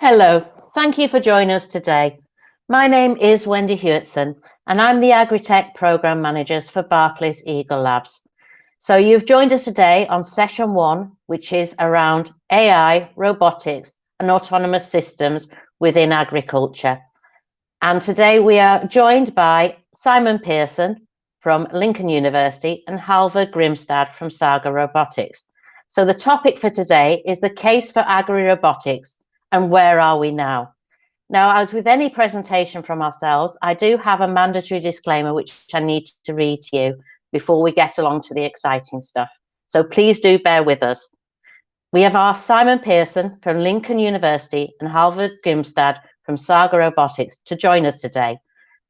Hello, thank you for joining us today. My name is Wendy Hewitson and I'm the AgriTech Programme Manager for Barclays Eagle Labs. So you've joined us today on session 1, which is around AI, robotics and autonomous systems within agriculture. And today we are joined by Simon Pearson from Lincoln University and Halvard Grimstad from Saga Robotics. So the topic for today is the case for agri-robotics and where are we now? Now, as with any presentation from ourselves, I do have a mandatory disclaimer which I need to read to you before we get along to the exciting stuff. So please do bear with us. We have asked Simon Pearson from Lincoln University and Halvard Grimstad from Saga Robotics to join us today.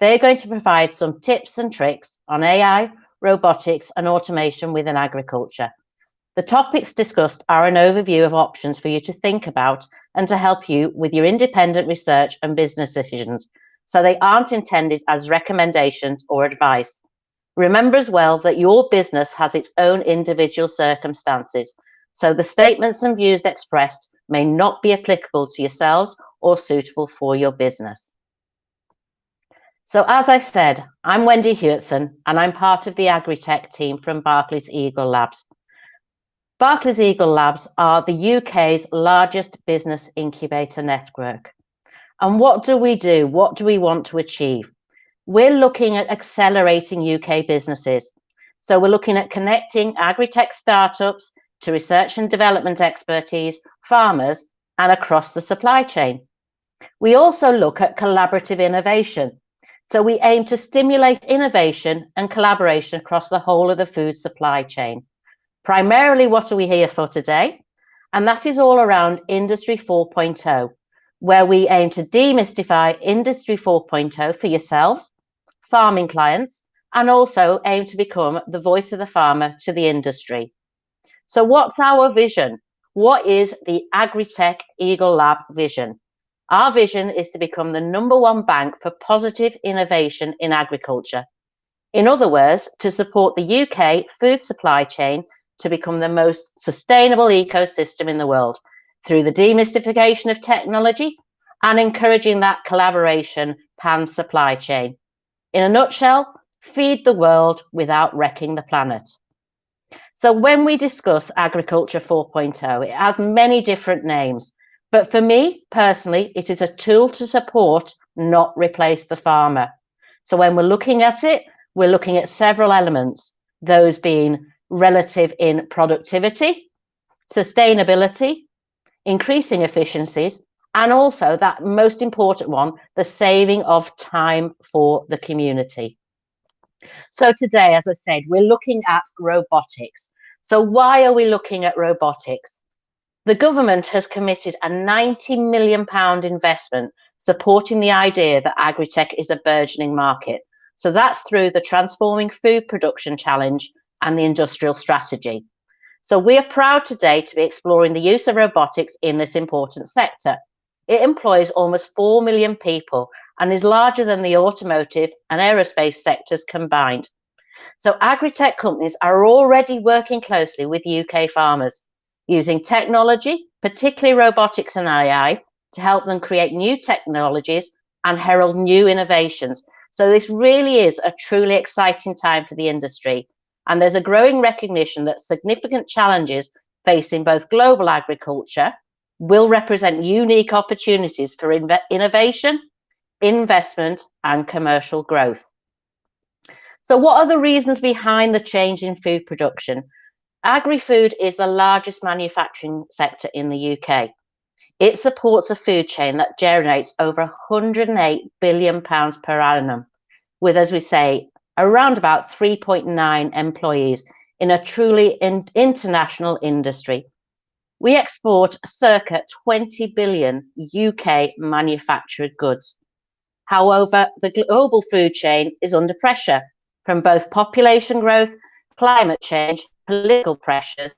They're going to provide some tips and tricks on AI, robotics and automation within agriculture. The topics discussed are an overview of options for you to think about and to help you with your independent research and business decisions, so they aren't intended as recommendations or advice. Remember as well that your business has its own individual circumstances, so the statements and views expressed may not be applicable to yourselves or suitable for your business. So as I said, I'm Wendy Hewitson and I'm part of the AgriTech team from Barclays Eagle Labs. Barclays Eagle Labs are the UK's largest business incubator network. And what do we do? What do we want to achieve? We're looking at accelerating UK businesses. So we're looking at connecting agri-tech startups to research and development expertise, farmers, and across the supply chain. We also look at collaborative innovation. So we aim to stimulate innovation and collaboration across the whole of the food supply chain. Primarily, what are we here for today? And that is all around Industry 4.0, where we aim to demystify Industry 4.0 for yourselves, farming clients, and also aim to become the voice of the farmer to the industry. So what's our vision? What is the AgriTech Eagle Lab vision? Our vision is to become the #1 bank for positive innovation in agriculture. In other words, to support the UK food supply chain to become the most sustainable ecosystem in the world through the demystification of technology and encouraging that collaboration pan-supply chain. In a nutshell, feed the world without wrecking the planet. So when we discuss Agriculture 4.0, it has many different names, but for me personally, it is a tool to support, not replace the farmer. So when we're looking at it, we're looking at several elements, those being relative in productivity, sustainability, increasing efficiencies, and also that most important one, the saving of time for the community. So today, as I said, we're looking at robotics. So why are we looking at robotics? The government has committed a £90 million investment supporting the idea that agri-tech is a burgeoning market. So that's through the Transforming Food Production Challenge and the Industrial Strategy. So we are proud today to be exploring the use of robotics in this important sector. It employs almost 4 million people and is larger than the automotive and aerospace sectors combined. So agri-tech companies are already working closely with UK farmers, using technology, particularly robotics and AI, to help them create new technologies and herald new innovations. So this really is a truly exciting time for the industry. And there's a growing recognition that significant challenges facing both global agriculture will represent unique opportunities for innovation, investment, and commercial growth. So what are the reasons behind the change in food production? Agri-food is the largest manufacturing sector in the UK. It supports a food chain that generates over £108 billion per annum, with, as we say, around about 3.9 employees in a truly international industry. We export circa 20 billion UK manufactured goods. However, the global food chain is under pressure from both population growth, climate change, political pressures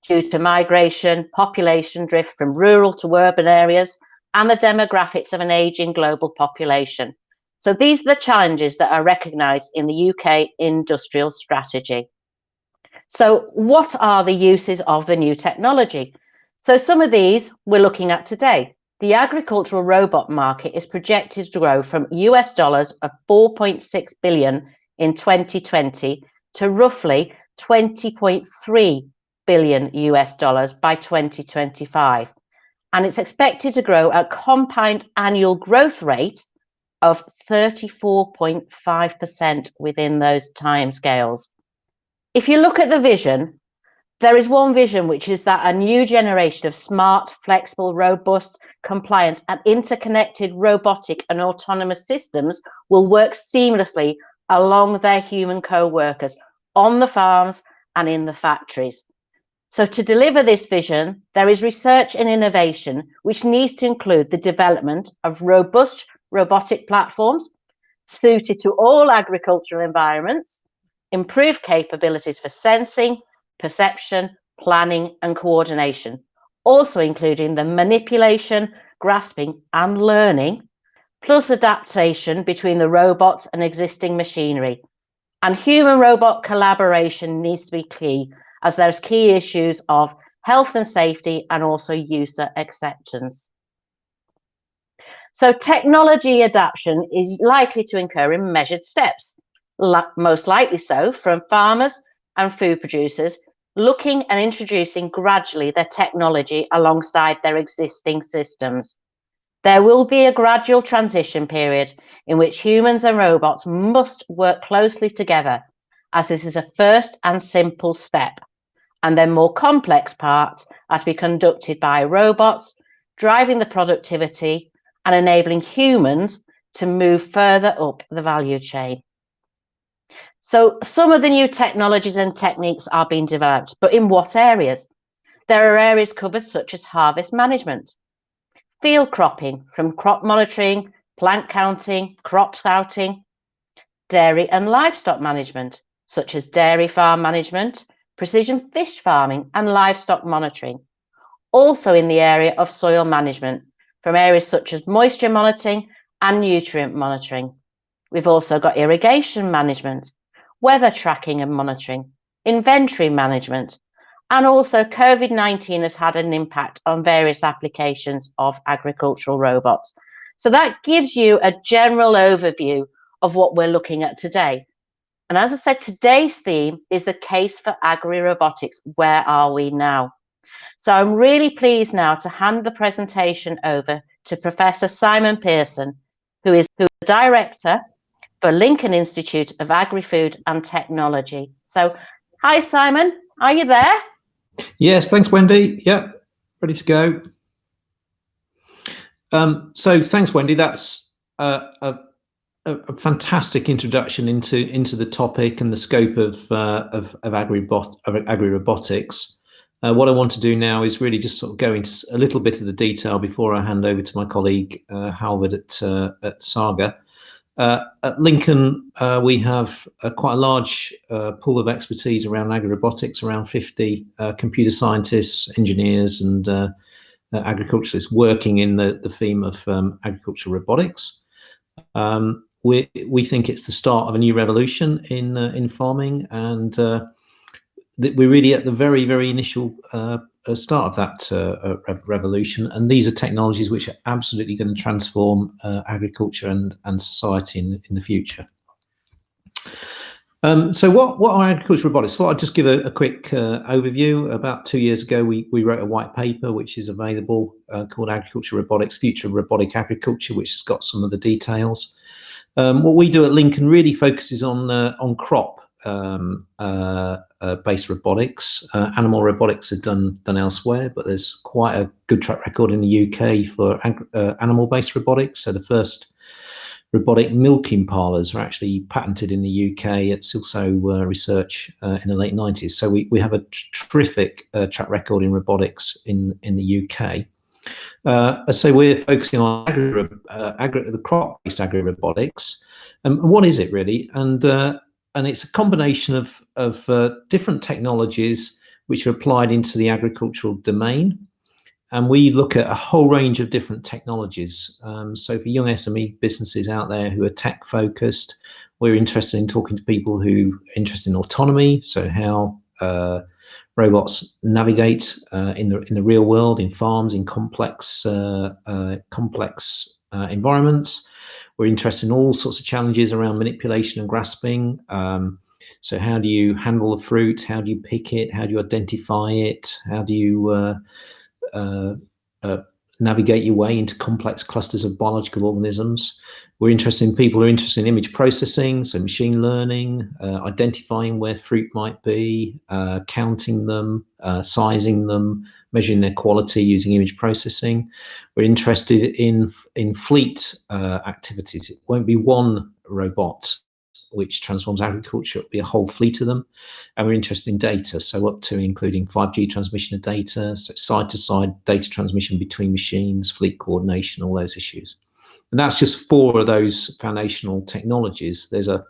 due to migration, population drift from rural to urban areas, and the demographics of an ageing global population. So these are the challenges that are recognised in the UK industrial strategy. So what are the uses of the new technology? So some of these we're looking at today. The agricultural robot market is projected to grow from US dollars of 4.6 billion in 2020 to roughly 20.3 billion US dollars by 2025. And it's expected to grow at compound annual growth rate of 34.5% within those timescales. If you look at the vision, there is one vision, which is that a new generation of smart, flexible, robust, compliant, and interconnected robotic and autonomous systems will work seamlessly along their human co-workers on the farms and in the factories. So to deliver this vision, there is research and innovation, which needs to include the development of robust robotic platforms suited to all agricultural environments, improved capabilities for sensing, perception, planning, and coordination, also including the manipulation, grasping, and learning, plus adaptation between the robots and existing machinery. And human-robot collaboration needs to be key, as there's key issues of health and safety and also user acceptance. So technology adaptation is likely to occur in measured steps, most likely so from farmers and food producers looking and introducing gradually their technology alongside their existing systems. There will be a gradual transition period in which humans and robots must work closely together, as this is a first and simple step, and then more complex parts are to be conducted by robots, driving the productivity and enabling humans to move further up the value chain. So some of the new technologies and techniques are being developed, but in what areas? There are areas covered such as harvest management, field cropping, from crop monitoring, plant counting, crop scouting, dairy and livestock management, such as dairy farm management, precision fish farming, and livestock monitoring. Also in the area of soil management, from areas such as moisture monitoring and nutrient monitoring. We've also got irrigation management, weather tracking and monitoring, inventory management, and also COVID-19 has had an impact on various applications of agricultural robots. So that gives you a general overview of what we're looking at today. And as I said, today's theme is the case for Agri-robotics. Where are we now? So I'm really pleased now to hand the presentation over to Professor Simon Pearson, who is the Director for Lincoln Institute of Agri-Food and Technology. So, hi Simon, are you there? Yes, thanks Wendy. Yeah, ready to go. So thanks Wendy, that's a fantastic introduction into the topic and the scope of agri-robotics. What I want to do now is really just sort of go into a little bit of the detail before I hand over to my colleague Halvard at Saga. At Lincoln, we have quite a large pool of expertise around agri-robotics, around 50 computer scientists, engineers, and agriculturalists working in the theme of agricultural robotics. We think it's the start of a new revolution in farming, and we're really at the very, very initial start of that revolution, and these are technologies which are absolutely going to transform agriculture and society in the future. So what are agricultural robotics? Well, I'll just give a quick overview. About 2 years ago, we wrote a white paper which is available called Agricultural Robotics, Future of Robotic Agriculture, which has got some of the details. What we do at Lincoln really focuses on crop based robotics. Animal robotics are done elsewhere, but there's quite a good track record in the UK for animal based robotics. So the first robotic milking parlours are actually patented in the UK at Silso Research in the late 90s. So we have a terrific track record in robotics in the UK. So we're focusing on the crop-based agri-robotics. What is it really? And it's a combination of different technologies which are applied into the agricultural domain. And we look at a whole range of different technologies. So for young SME businesses out there who are tech focused, we're interested in talking to people who are interested in autonomy. So how robots navigate in the real world, in farms, in complex environments. We're interested in all sorts of challenges around manipulation and grasping. So how do you handle the fruit? How do you pick it? How do you identify it? How do you navigate your way into complex clusters of biological organisms? We're interested in people who are interested in image processing, so machine learning, identifying where fruit might be, counting them, sizing them, measuring their quality using image processing. We're interested in fleet activities. It won't be one robot which transforms agriculture, it'll be a whole fleet of them. And we're interested in data, so up to including 5G transmission of data, so side-to-side data transmission between machines, fleet coordination, all those issues. And that's just 4 of those foundational technologies. There's a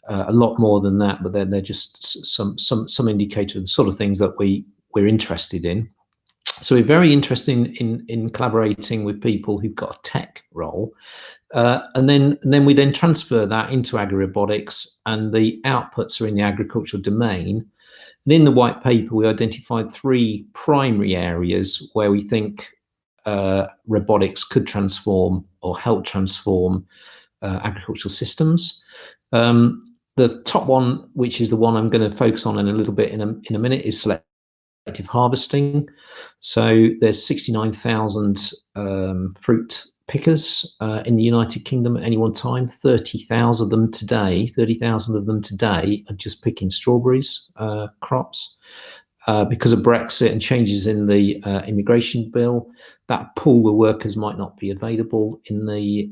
lot more than that, but they're just some indicator of the sort of things that we're interested in. So we're very interested in collaborating with people who've got a tech role, and then we transfer that into agri-robotics, and the outputs are in the agricultural domain. And in the white paper, we identified 3 primary areas where we think robotics could transform or help transform agricultural systems. The top one, which is the one I'm going to focus on in a little bit in a minute, is selective harvesting. So there's 69,000 fruit pickers in the United Kingdom at any one time. 30,000 of them today are just picking strawberries crops. Because of Brexit and changes in the immigration bill, that pool of workers might not be available in the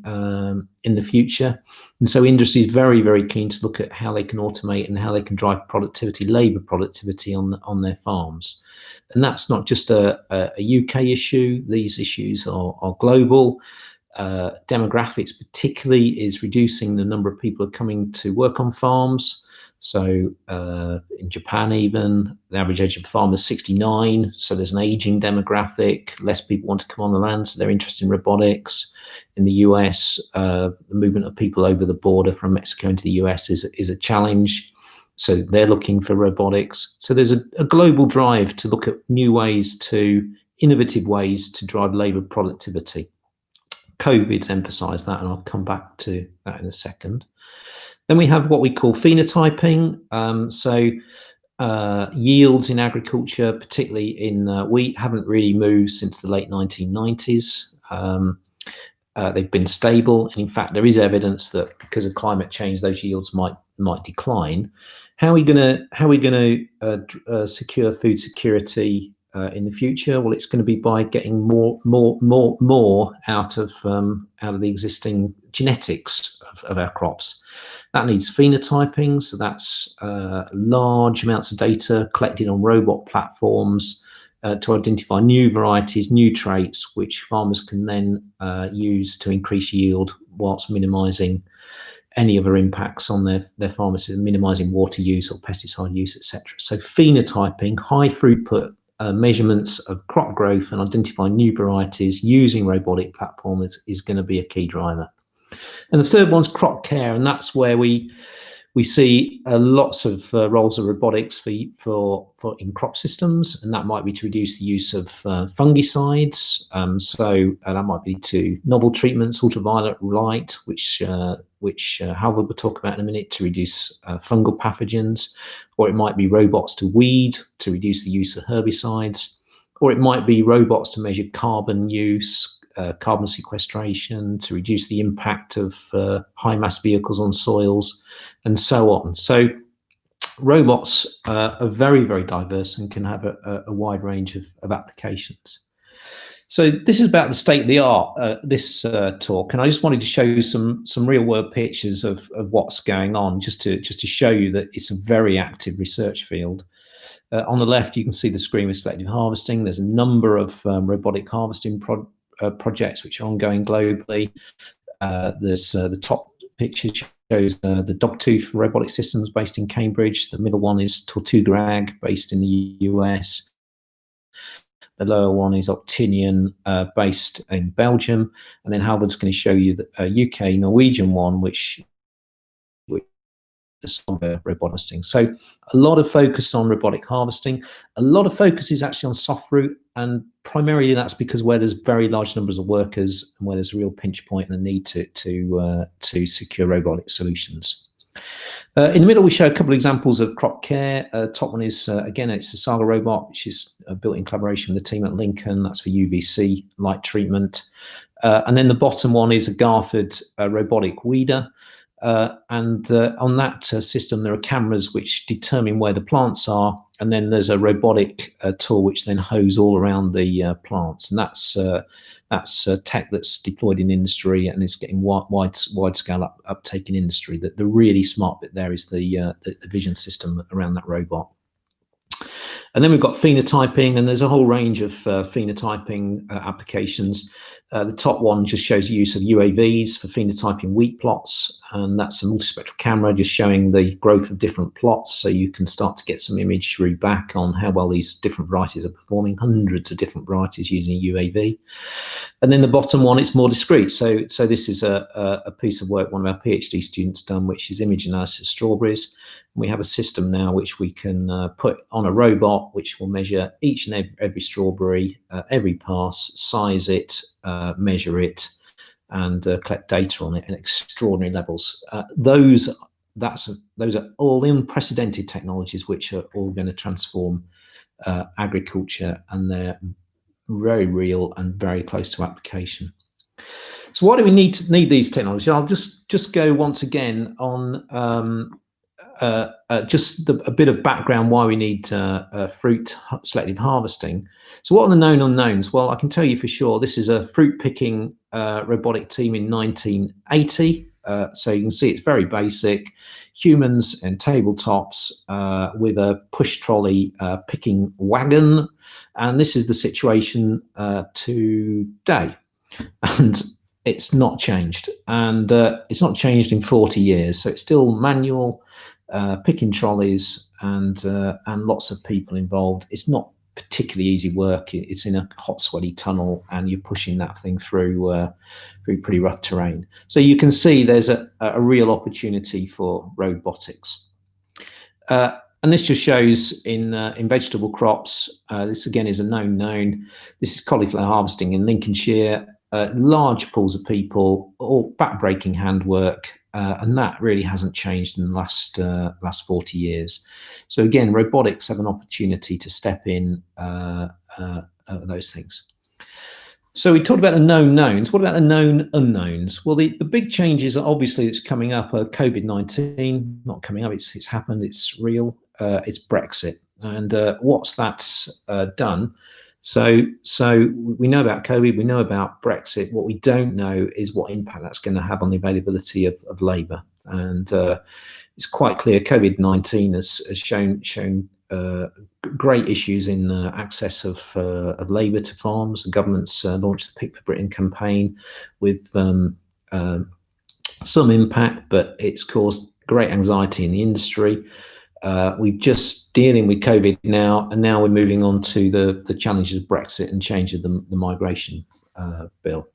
future. And so industry is very, very keen to look at how they can automate and how they can drive productivity, labour productivity on their farms. And that's not just a UK issue. These issues are global. Demographics particularly is reducing the number of people who are coming to work on farms. So in Japan, even the average age of a farmer is 69. So there's an aging demographic. Less people want to come on the land, so they're interested in robotics. In the US, the movement of people over the border from Mexico into the US is a challenge. So they're looking for robotics. So there's a global drive to look at new ways, innovative ways to drive labour productivity. COVID's emphasised that, and I'll come back to that in a second. Then we have what we call phenotyping. Yields in agriculture, particularly in wheat, haven't really moved since the late 1990s. They've been stable, and in fact, there is evidence that because of climate change, those yields might decline. How are we going to secure food security in the future? Well, it's going to be by getting more out of the existing genetics of our crops. That needs phenotyping, so that's large amounts of data collected on robot platforms to identify new varieties, new traits, which farmers can then use to increase yield whilst minimising any other impacts on their farmers, minimising water use or pesticide use, etc. So phenotyping, high throughput measurements of crop growth and identifying new varieties using robotic platforms is going to be a key driver. And the third one's crop care, and that's where we see lots of roles of robotics for in crop systems, and that might be to reduce the use of fungicides. So that might be to novel treatments, ultraviolet light, which Halvard will talk about in a minute, to reduce fungal pathogens, or it might be robots to weed to reduce the use of herbicides, or it might be robots to measure carbon use. Carbon sequestration to reduce the impact of high mass vehicles on soils, and so on. So robots are very, very diverse and can have a wide range of applications. So this is about the state of the art, this talk, and I just wanted to show you some real world pictures of what's going on, just to show you that it's a very active research field. On the left, you can see the screen with selective harvesting. There's a number of robotic harvesting projects which are ongoing globally. There's the top picture shows the Dogtooth robotic systems based in Cambridge. The middle one is Tortuga Ag based in the US. The lower one is Optinian based in Belgium. And then Halvard's going to show you the UK Norwegian one, which software robotic harvesting. So a lot of focus on robotic harvesting. A lot of focus is actually on soft root, and primarily that's because where there's very large numbers of workers and where there's a real pinch point and a need to secure robotic solutions. In the middle, we show a couple of examples of crop care. Top one is, again, it's a Saga robot, which is built in collaboration with the team at Lincoln. That's for UVC light treatment. And then the bottom one is a Garford robotic weeder. And on that system, there are cameras which determine where the plants are. And then there's a robotic tool which then hoes all around the plants. And that's tech that's deployed in industry and is getting wide scale uptake in industry. The really smart bit there is the vision system around that robot. And then we've got phenotyping, and there's a whole range of phenotyping applications. The top one just shows the use of UAVs for phenotyping wheat plots, and that's a multispectral camera just showing the growth of different plots, so you can start to get some imagery back on how well these different varieties are performing, hundreds of different varieties using a UAV. And then the bottom one, it's more discrete. So this is a piece of work one of our PhD students done, which is image analysis of strawberries. We have a system now which we can put on a robot, which will measure each and every strawberry, every pass, size it, measure it, and collect data on it at extraordinary levels. Those are all unprecedented technologies which are all going to transform agriculture, and they're very real and very close to application. So why do we need these technologies? I'll just go once again on just a bit of background why we need fruit selective harvesting. So what are the known unknowns? Well, I can tell you for sure this is a fruit picking robotic team in 1980. So you can see it's very basic, humans and tabletops with a push trolley picking wagon. And this is the situation today. And it's not changed. And it's not changed in 40 years. So it's still manual, picking trolleys, and lots of people involved. It's not particularly easy work. It's in a hot, sweaty tunnel, and you're pushing that thing through pretty rough terrain. So you can see there's a real opportunity for robotics. And this just shows in vegetable crops. This again is a known. This is cauliflower harvesting in Lincolnshire. Large pools of people, all back-breaking handwork, and that really hasn't changed in the last 40 years. So again, robotics have an opportunity to step in those things. So we talked about the known knowns. What about the known unknowns? Well, the big changes are obviously that's coming up are COVID-19, not coming up, it's happened, it's real, it's Brexit. And what's that's done? So we know about COVID, we know about Brexit. What we don't know is what impact that's going to have on the availability of labour. And it's quite clear COVID-19 has shown great issues in access of labour to farms. The government's launched the Pick for Britain campaign with some impact, but it's caused great anxiety in the industry. We're just dealing with COVID now, and now we're moving on to the challenges of Brexit and change of the migration bill.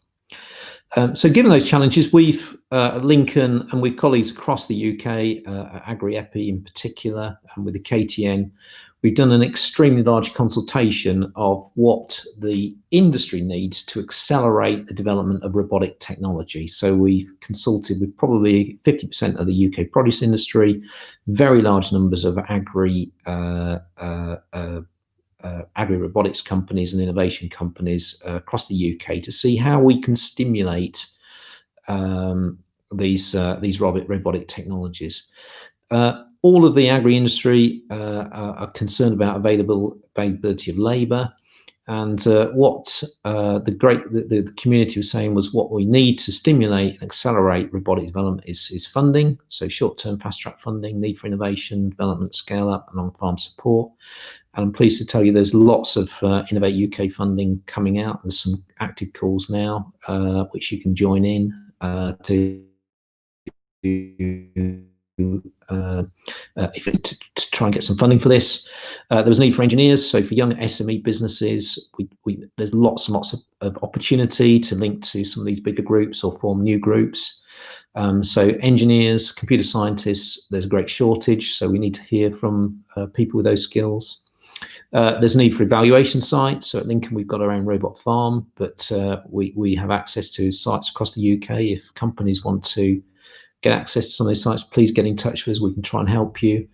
So given those challenges, we've at Lincoln and with colleagues across the UK, Agri in particular, and with the KTN, we've done an extremely large consultation of what the industry needs to accelerate the development of robotic technology. So we've consulted with probably 50% of the UK produce industry, very large numbers of agri robotics companies and innovation companies across the UK to see how we can stimulate these robotic technologies. All of the agri industry are concerned about availability of labour, and what the community was saying was what we need to stimulate and accelerate robotic development is funding. So short-term fast-track funding, need for innovation, development, scale-up, and on-farm support. And I'm pleased to tell you there's lots of Innovate UK funding coming out. There's some active calls now, which you can join in to try and get some funding for this. There was a need for engineers, so for young SME businesses, there's lots and lots of opportunity to link to some of these bigger groups or form new groups. So engineers, computer scientists, there's a great shortage, so we need to hear from people with those skills. There's a need for evaluation sites. So at Lincoln, we've got our own robot farm, but we have access to sites across the UK. If companies want to get access to some of those sites, please get in touch with us. We can try and help you.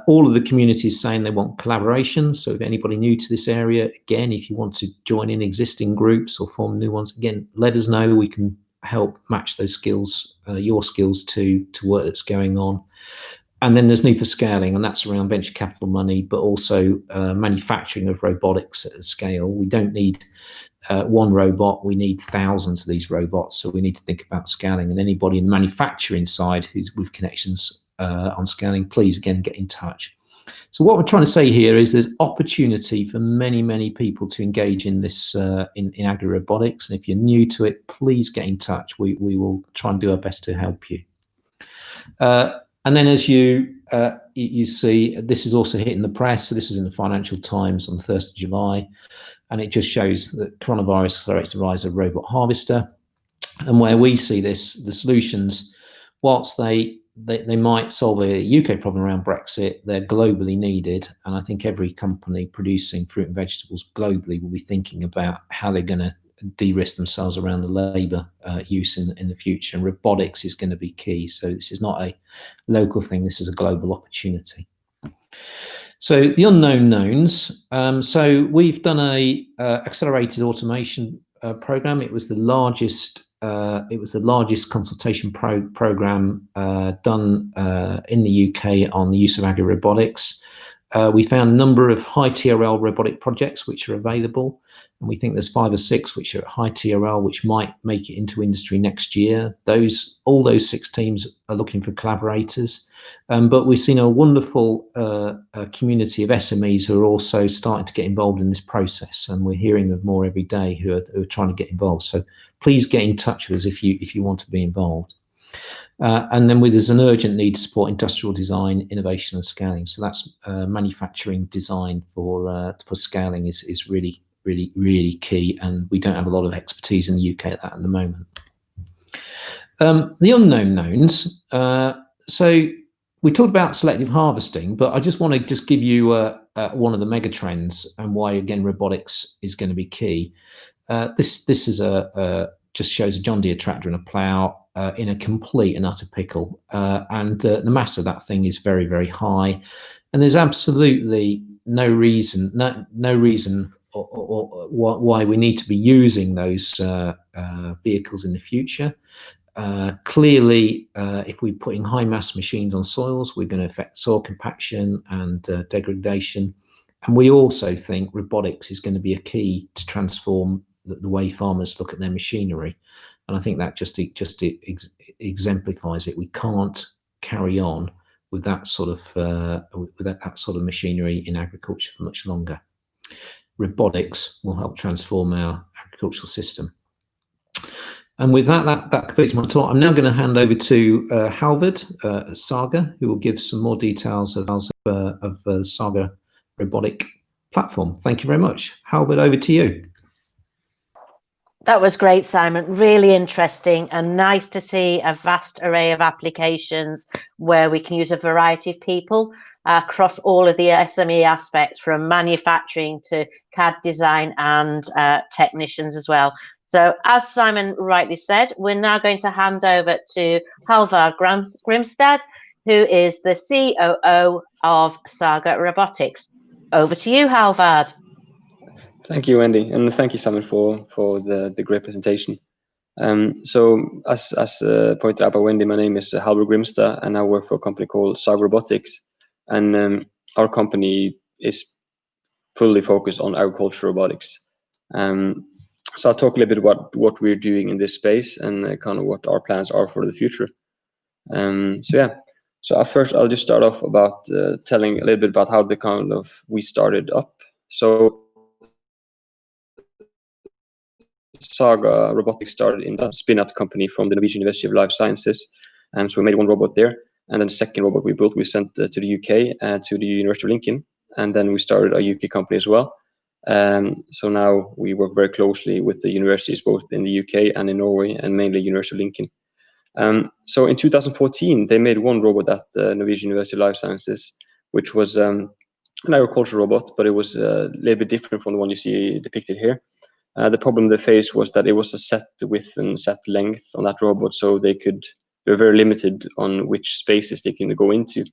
All of the communities saying they want collaboration. So if anybody new to this area, again, if you want to join in existing groups or form new ones, again, let us know. We can help match those skills, your skills to work that's going on. And then there's need for scaling, and that's around venture capital money, but also manufacturing of robotics at scale. We don't need one robot, we need thousands of these robots. So we need to think about scaling, and anybody in the manufacturing side who's with connections on scaling, please again get in touch. So what we're trying to say here is there's opportunity for many, many people to engage in this in agri-robotics. And if you're new to it, please get in touch. We will try and do our best to help you. And then as you see, this is also hitting the press. So this is in the Financial Times on the 1st of July. And it just shows that coronavirus accelerates the rise of robot harvester. And where we see this, the solutions, whilst they might solve a UK problem around Brexit, they're globally needed. And I think every company producing fruit and vegetables globally will be thinking about how they're going to de-risk themselves around the labour use in the future. And robotics is going to be key. So this is not a local thing. This is a global opportunity. So the unknown knowns. So we've done a accelerated automation program. It was the largest. It was the largest consultation program done in the UK on the use of agri-robotics. We found a number of high TRL robotic projects which are available, and we think there's 5 or 6 which are at high TRL which might make it into industry next year. All those 6 teams are looking for collaborators, but we've seen a wonderful community of SMEs who are also starting to get involved in this process, and we're hearing of more every day who are trying to get involved. So please get in touch with us if you want to be involved. And then there's an urgent need to support industrial design, innovation and scaling. So that's manufacturing design for scaling is really, really, really key. And we don't have a lot of expertise in the UK at that at the moment. The unknown knowns. So we talked about selective harvesting, but I just want to give you one of the mega trends and why, again, robotics is going to be key. This is just shows a John Deere tractor and a plough in a complete and utter pickle, and the mass of that thing is very, very high, and there's absolutely no reason or why we need to be using those vehicles in the future. Clearly, if we're putting high mass machines on soils, we're going to affect soil compaction and degradation. And we also think robotics is going to be a key to transform the way farmers look at their machinery. And I think that just exemplifies it. We can't carry on with that sort of machinery in agriculture for much longer. Robotics will help transform our agricultural system. And with that completes my talk. I'm now going to hand over to Halvard Saga, who will give some more details of the Saga robotic platform. Thank you very much. Halvard, over to you. That was great, Simon. Really interesting and nice to see a vast array of applications where we can use a variety of people across all of the SME aspects, from manufacturing to CAD design and technicians as well. So as Simon rightly said, we're now going to hand over to Halvard Grimstad, who is the COO of Saga Robotics. Over to you, Halvard. Thank you, Wendy, and thank you, Simon, for the great presentation. So, as pointed out by Wendy, my name is Halvard Grimstad, and I work for a company called Saga Robotics. And our company is fully focused on agricultural robotics. So I'll talk a little bit about what we're doing in this space and kind of what our plans are for the future. So I'll just start off about telling a little bit about how we started up. So Saga Robotics started in a spin-out company from the Norwegian University of Life Sciences, and so we made one robot there. And then the second robot we built, we sent to the UK, to the University of Lincoln, and then we started a UK company as well. So now we work very closely with the universities both in the UK and in Norway, and mainly University of Lincoln. So in 2014, they made one robot at the Norwegian University of Life Sciences, which was an agricultural robot, but it was a little bit different from the one you see depicted here. The problem they faced was that it was a set width and set length on that robot, so they were very limited on which spaces they can go into.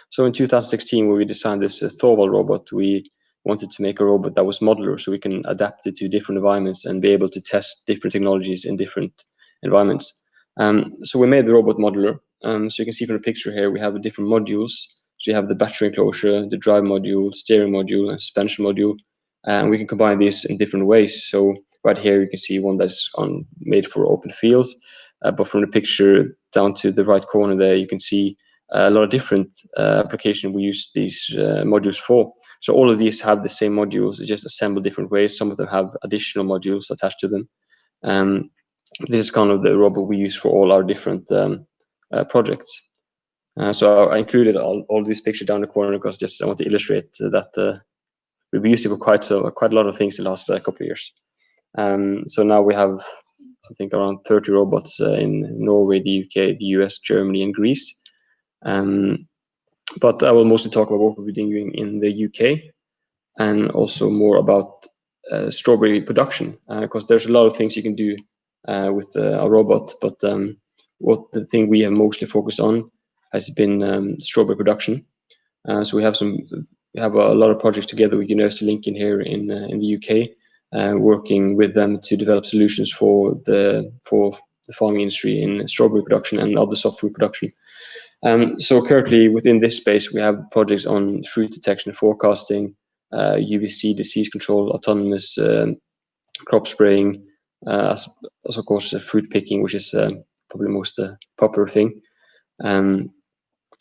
So in 2016, when we designed this Thorvald robot, we wanted to make a robot that was modular, so we can adapt it to different environments and be able to test different technologies in different environments. So we made the robot modular. So you can see from the picture here, we have different modules. So you have the battery enclosure, the drive module, steering module, and suspension module. And we can combine these in different ways. So right here, you can see one that's made for open fields. But from the picture down to the right corner there, you can see a lot of different applications we use these modules for. So all of these have the same modules, just assembled different ways. Some of them have additional modules attached to them. This is kind of the robot we use for all our different projects. So I included all these pictures down the corner because just I want to illustrate that we've been using for quite a lot of things the last couple of years. So now we have, I think, around 30 robots in Norway, the UK, the US, Germany, and Greece. But I will mostly talk about what we're doing in the UK and also more about strawberry production, because there's a lot of things you can do with a robot, but what the thing we have mostly focused on has been strawberry production. So we have a lot of projects together with University of Lincoln here in the UK, working with them to develop solutions for the farming industry in strawberry production and other soft fruit production. So currently within this space, we have projects on fruit detection and forecasting, UVC disease control, autonomous crop spraying, as of course fruit picking, which is probably the most popular thing. And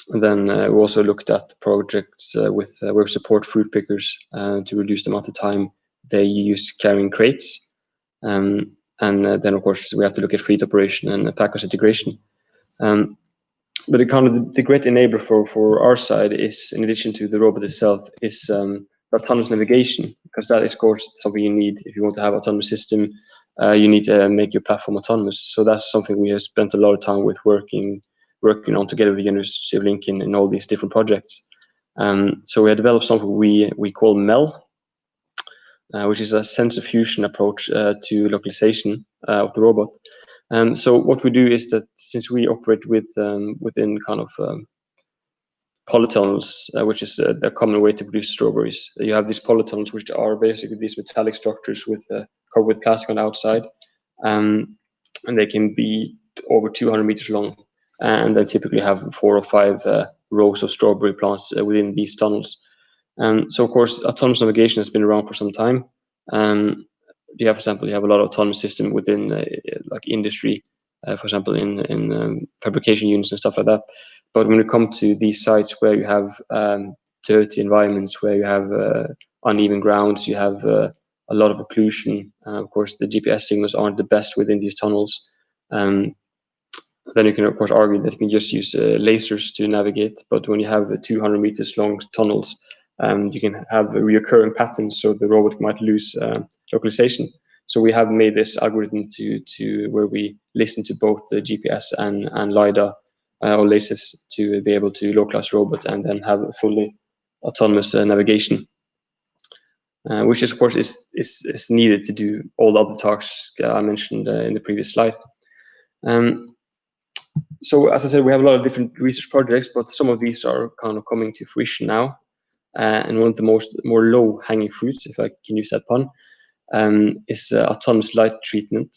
then we also looked at projects where we support fruit pickers to reduce the amount of time they use carrying crates. And then of course we have to look at fleet operation and packers integration. But the great enabler for our side is, in addition to the robot itself, is autonomous navigation, because that is, of course, something you need if you want to have an autonomous system. You need to make your platform autonomous. So that's something we have spent a lot of time with working on together with the University of Lincoln in all these different projects. So we have developed something we call MEL, which is a sensor fusion approach to localization of the robot. So what we do is that since we operate within kind of polytunnels, which is the common way to produce strawberries, you have these polytunnels, which are basically these metallic structures covered with plastic on the outside, and they can be over 200 meters long, and they typically have 4 or 5 rows of strawberry plants within these tunnels. So of course, autonomous navigation has been around for some time. For example, you have a lot of autonomous system within like industry, for example, in fabrication units and stuff like that. But when it comes to these sites where you have dirty environments, where you have uneven grounds, you have a lot of occlusion. Of course, the GPS signals aren't the best within these tunnels. Then you can, of course, argue that you can just use lasers to navigate. But when you have 200 meters long tunnels, you can have a recurring pattern, so the robot might lose localization. So we have made this algorithm to where we listen to both the GPS and LiDAR or lasers to be able to localize robots and then have fully autonomous navigation, which is, of course, is needed to do all the other tasks I mentioned in the previous slide. So as I said, we have a lot of different research projects, but some of these are kind of coming to fruition now. And one of the more low-hanging fruits, if I can use that pun, is autonomous light treatment,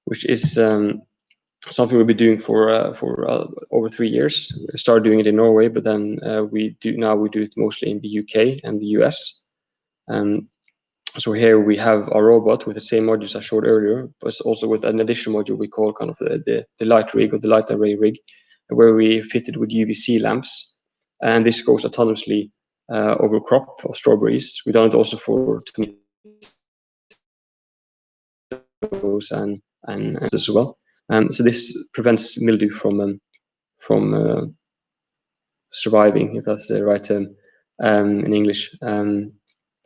which is something we've been doing for over 3 years. We started doing it in Norway, but then we do it mostly in the UK and the US. So here we have our robot with the same modules I showed earlier, but also with an additional module we call kind of the light rig or the light array rig, where we fitted with UVC lamps, and this goes autonomously over a crop of strawberries. We've done it also for tomatoes and as well. So this prevents mildew from surviving, if that's the right term in English.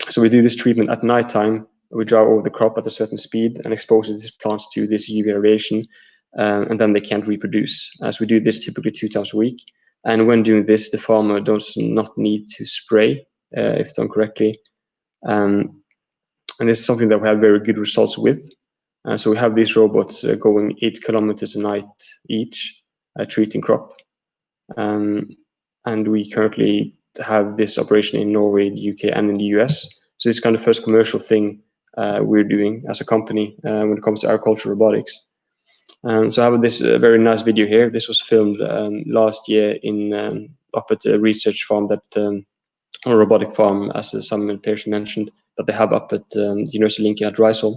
So we do this treatment at nighttime. We drive over the crop at a certain speed and expose these plants to this UV radiation. and then they can't reproduce. As we do this typically 2 times a week, and when doing this, the farmer does not need to spray if done correctly, and this is something that we have very good results with. So we have these robots going 8 kilometers a night each, treating crop, and we currently have this operation in Norway, the UK, and in the US. So it's kind of the first commercial thing we're doing as a company when it comes to agricultural robotics. So I have this very nice video here. This was filmed last year in up at a research farm that, or robotic farm, as Simon Pearson mentioned, that they have up at University of Lincoln at Rysholm.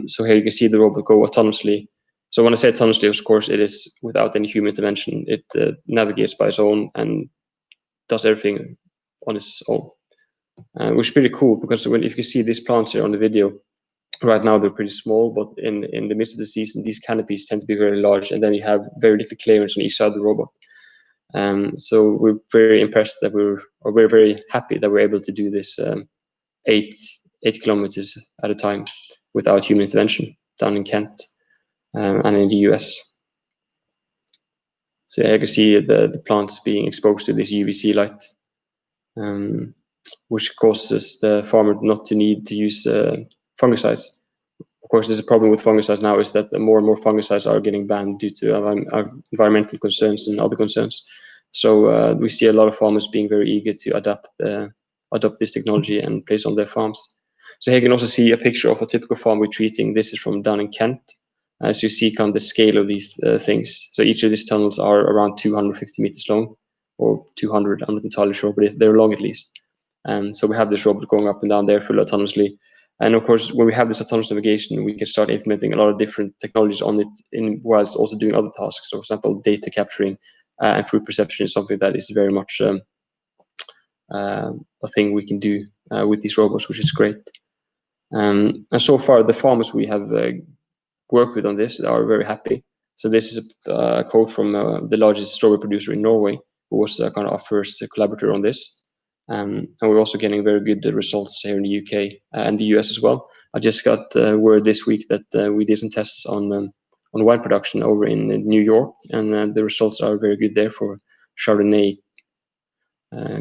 So here you can see the robot go autonomously. So when I say autonomously, of course, it is without any human intervention. It navigates by its own and does everything on its own, which is pretty cool, because if you see these plants here on the video, right now they're pretty small, but in the midst of the season, these canopies tend to be very large, and then you have very little clearance on each side of the robot. So we're very impressed that we're very happy that we're able to do this 8 kilometers at a time without human intervention down in Kent and in the US. So you can see the plants being exposed to this UVC light, which causes the farmer not to need to use fungicides. Of course, there's a problem with fungicides now, is that more and more fungicides are getting banned due to environmental concerns and other concerns. So we see a lot of farmers being very eager to adopt this technology and place on their farms. So here you can also see a picture of a typical farm we're treating. This is from down in Kent. As you see kind of the scale of these things. So each of these tunnels are around 250 meters long, or 200, I'm not entirely sure, but they're long at least. And so we have this robot going up and down there fully autonomously. And of course, when we have this autonomous navigation, we can start implementing a lot of different technologies on it, while it's also doing other tasks. So for example, data capturing and fruit perception is something that is very much a thing we can do with these robots, which is great. And so far, the farmers we have worked with on this are very happy. So this is a quote from the largest strawberry producer in Norway, who was kind of our first collaborator on this. And we're also getting very good results here in the UK and the US as well. I just got word this week that we did some tests on wine production over in New York, and the results are very good there for Chardonnay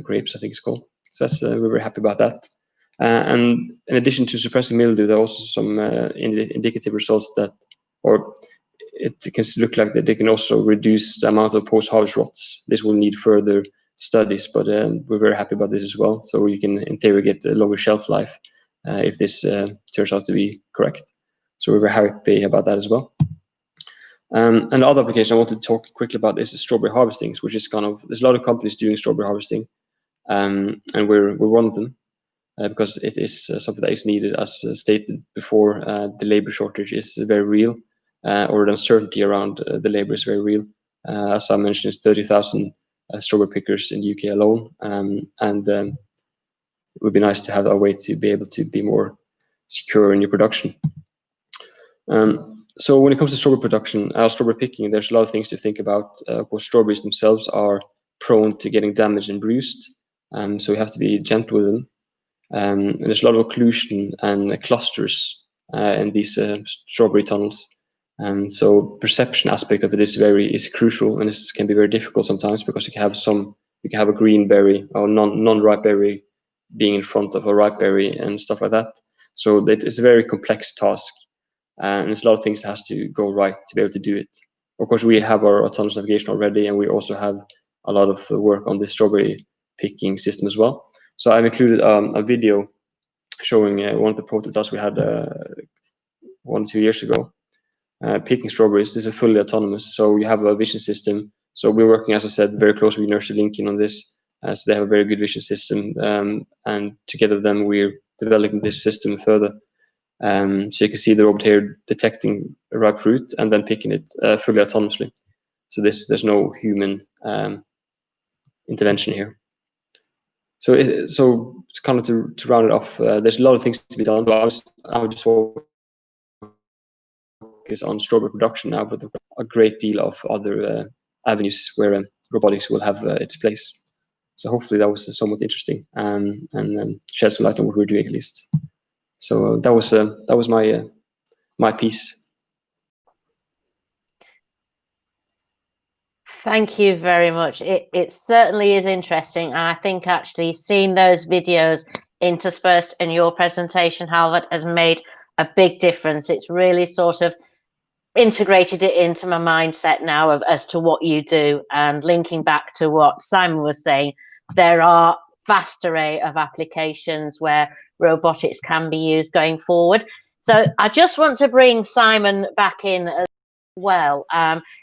grapes, I think it's called. So that's we're very happy about that. And in addition to suppressing mildew, there are also some indicative results that, or it can look like that they can also reduce the amount of post-harvest rots. This will need further studies, but we're very happy about this as well. So you can, in theory, get a longer shelf life if this turns out to be correct. So we're very happy about that as well. And the other application I want to talk quickly about is strawberry harvesting, which is kind of, there's a lot of companies doing strawberry harvesting, and we're one of them. Because it is something that is needed, as stated before. The labor shortage is very real, or the uncertainty around the labor is very real. As I mentioned, it's 30,000 strawberry pickers in the UK alone, and it would be nice to have a way to be able to be more secure in your production. So when it comes to strawberry production, strawberry picking, there's a lot of things to think about. Of course, strawberries themselves are prone to getting damaged and bruised, so you have to be gentle with them. And there's a lot of occlusion and clusters in these strawberry tunnels, and so perception aspect of it is crucial, and this can be very difficult sometimes, because you can have a green berry or non-ripe berry being in front of a ripe berry and stuff like that. So it's a very complex task, and there's a lot of things that has to go right to be able to do it. Of course, we have our autonomous navigation already, and we also have a lot of work on the strawberry picking system as well. So I've included a video showing one of the prototypes we had 1 or 2 years ago, picking strawberries. This is fully autonomous, so you have a vision system. So we're working, as I said, very closely with University of Lincoln on this. So they have a very good vision system, and together then we're developing this system further. So you can see the robot here detecting ripe fruit and then picking it fully autonomously. So there's no human intervention here. So kind of to round it off, there's a lot of things to be done. But I would just focus on strawberry production now, but a great deal of other avenues where robotics will have its place. So hopefully that was somewhat interesting, and shed some light on what we're doing at least. So that was my piece. Thank you very much. It certainly is interesting. And I think actually seeing those videos interspersed in your presentation, Halvard, has made a big difference. It's really sort of integrated it into my mindset now as to what you do, and linking back to what Simon was saying, there are vast array of applications where robotics can be used going forward. So I just want to bring Simon back in as well,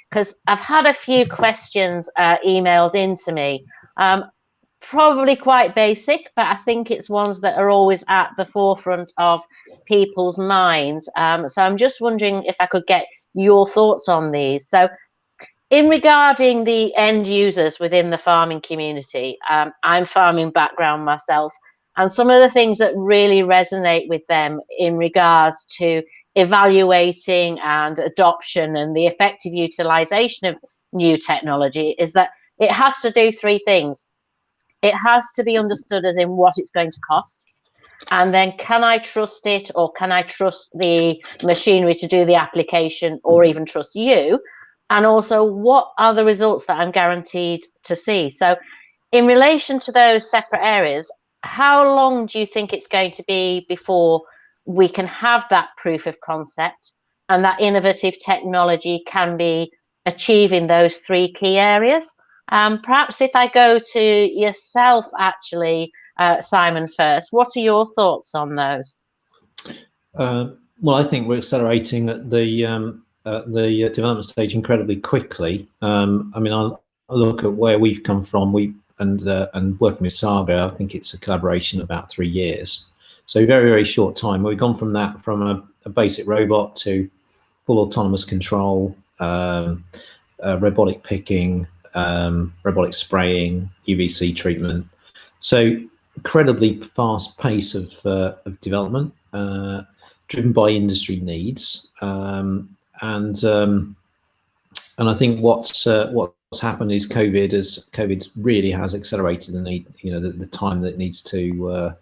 because I've had a few questions emailed into me, probably quite basic, but I think it's ones that are always at the forefront of people's minds. So I'm just wondering if I could get your thoughts on these. So in regarding the end users within the farming community, I'm farming background myself, and some of the things that really resonate with them in regards to evaluating and adoption and the effective utilization of new technology is that it has to do three things. It has to be understood as in what it's going to cost, and then can I trust it, or can I trust the machinery to do the application, or even trust you? And also, what are the results that I'm guaranteed to see? So in relation to those separate areas, how long do you think it's going to be before we can have that proof of concept and that innovative technology can be achieving those three key areas? Perhaps if I go to yourself, actually, Simon, first, what are your thoughts on those? Well, I think we're accelerating at the development stage incredibly quickly. I mean, I look at where we've come from. And working with Saga, I think it's a collaboration of about 3 years. So very, very short time. We've gone from a basic robot to full autonomous control, robotic picking, robotic spraying, UVC treatment. So incredibly fast pace of development, driven by industry needs, and I think what's happened is COVID really has accelerated the need, the time that it needs to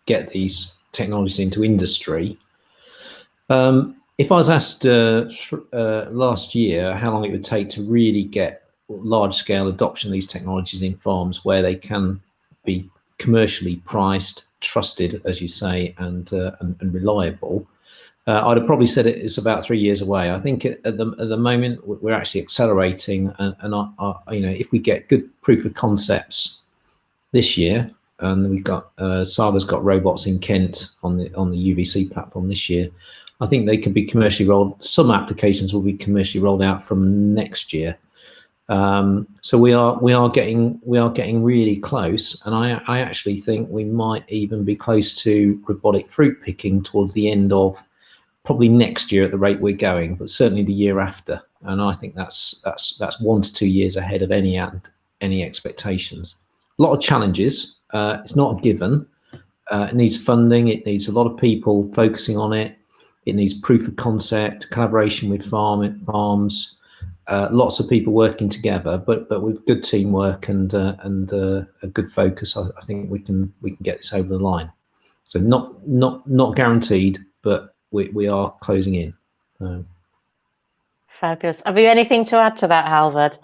get these technologies into industry. If I was asked last year how long it would take to really get large-scale adoption of these technologies in farms where they can be commercially priced, trusted, as you say, and reliable, I'd have probably said it's about 3 years away. I think at the moment we're actually accelerating, and if we get good proof of concepts this year, and we've got Saga's got robots in Kent on the UVC platform this year, I think they can be commercially rolled. Some applications will be commercially rolled out from next year. So we are getting really close, and I actually think we might even be close to robotic fruit picking towards the end of probably next year at the rate we're going, but certainly the year after. And I think that's 1 to 2 years ahead of any expectations. A lot of challenges. It's not a given. It needs funding. It needs a lot of people focusing on it. It needs proof of concept, collaboration with farms, lots of people working together. But with good teamwork and a good focus, I think we can get this over the line. So not guaranteed, but we are closing in. Fabulous. Have you anything to add to that, Halvard?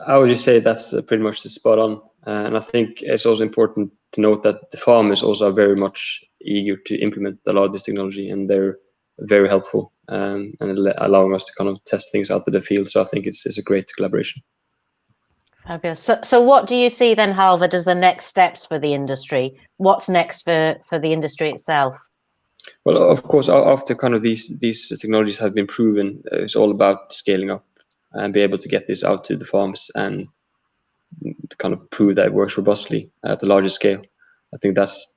I would just say that's pretty much the spot on. And I think it's also important to note that the farmers also are very much eager to implement a lot of this technology, and they're very helpful and allowing us to kind of test things out in the field. So I think it's a great collaboration. Fabulous. So what do you see then, Halvard, as the next steps for the industry? What's next for the industry itself? Well, of course, after kind of these technologies have been proven, it's all about scaling up and be able to get this out to the farms and kind of prove that it works robustly at the larger scale. I think that's,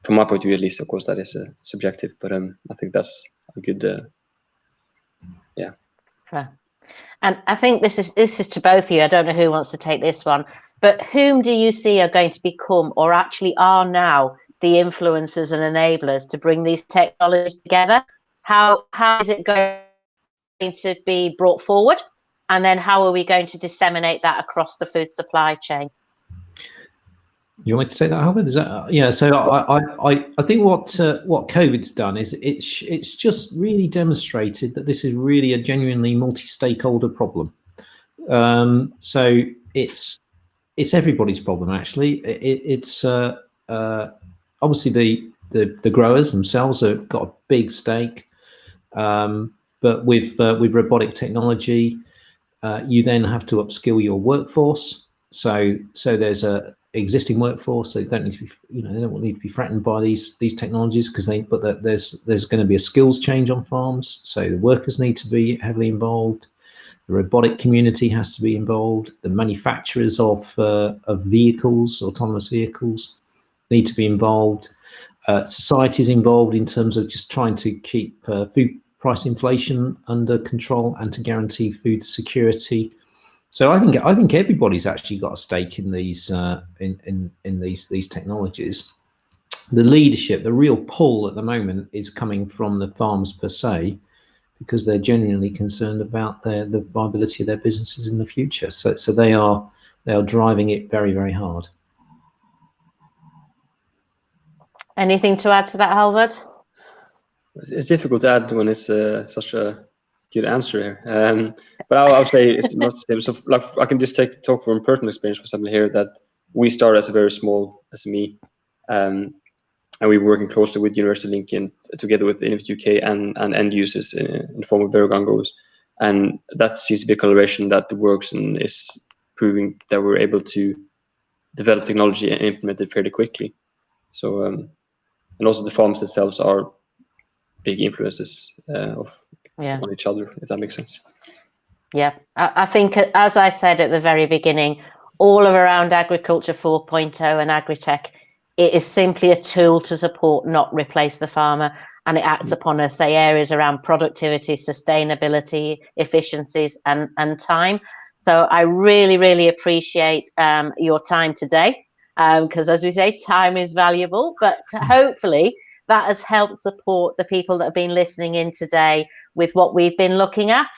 from my point of view at least, of course, that is subjective, but I think that's a good, yeah. And I think this is to both of you. I don't know who wants to take this one, but whom do you see are going to become, or actually are now, the influencers and enablers to bring these technologies together? How is it going to be brought forward? And then how are we going to disseminate that across the food supply chain? You want me to say that, Halvard? Is that yeah? So I think what COVID's done is it's just really demonstrated that this is really a genuinely multi-stakeholder problem. So it's everybody's problem, actually. It's obviously the growers themselves have got a big stake, but with robotic technology, you then have to upskill your workforce. So there's a existing workforce. They don't need to be, they don't need to be threatened by these technologies, because there's going to be a skills change on farms. So the workers need to be heavily involved. The robotic community has to be involved. The manufacturers of vehicles, autonomous vehicles, need to be involved. Society is involved in terms of just trying to keep food price inflation under control and to guarantee food security. So I think everybody's actually got a stake in these these technologies. The leadership, the real pull at the moment, is coming from the farms per se, because they're genuinely concerned about the viability of their businesses in the future. So they are driving it very, very hard. Anything to add to that, Halvard? It's difficult to add when it's such a good answer here. But I'll say it's not the same. So like, I can just talk from personal experience, for example, here, that we started as a very small SME, and we were working closely with University Link and together with Innovate UK and end users in the form of Verogangos. And that seems to be a collaboration that works and is proving that we're able to develop technology and implement it fairly quickly. So, and also the farms themselves are big influences on each other, if that makes sense. Yeah, I think, as I said at the very beginning, all of around Agriculture 4.0 and AgriTech, it is simply a tool to support, not replace the farmer. And it acts upon, say, areas around productivity, sustainability, efficiencies, and time. So I really, really appreciate your time today, because as we say, time is valuable. But hopefully that has helped support the people that have been listening in today with what we've been looking at.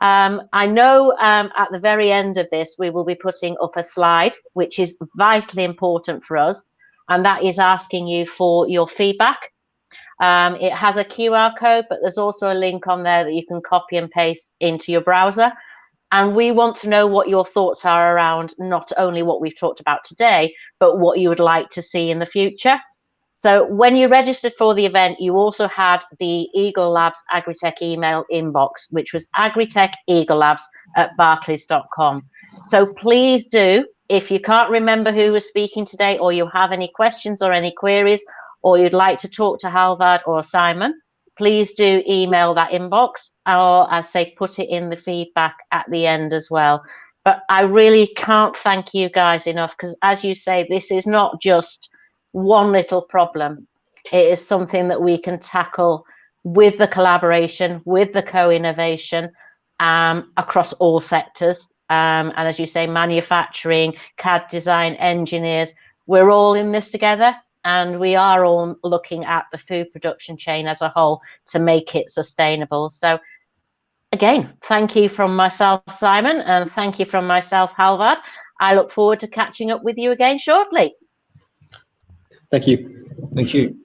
I know at the very end of this, we will be putting up a slide, which is vitally important for us. And that is asking you for your feedback. It has a QR code, but there's also a link on there that you can copy and paste into your browser. And we want to know what your thoughts are around not only what we've talked about today, but what you would like to see in the future. So when you registered for the event, you also had the Eagle Labs AgriTech email inbox, which was agritechteaglelabs@barclays.com. So please do, if you can't remember who was speaking today, or you have any questions or any queries, or you'd like to talk to Halvard or Simon, please do email that inbox, or as I say, put it in the feedback at the end as well. But I really can't thank you guys enough, because as you say, this is not just one little problem. It is something that we can tackle with the collaboration, with the co-innovation across all sectors. And as you say, manufacturing, CAD design, engineers, we're all in this together, and we are all looking at the food production chain as a whole to make it sustainable. So again, thank you from myself, Simon, and thank you from myself, Halvard. I look forward to catching up with you again shortly. Thank you. Thank you.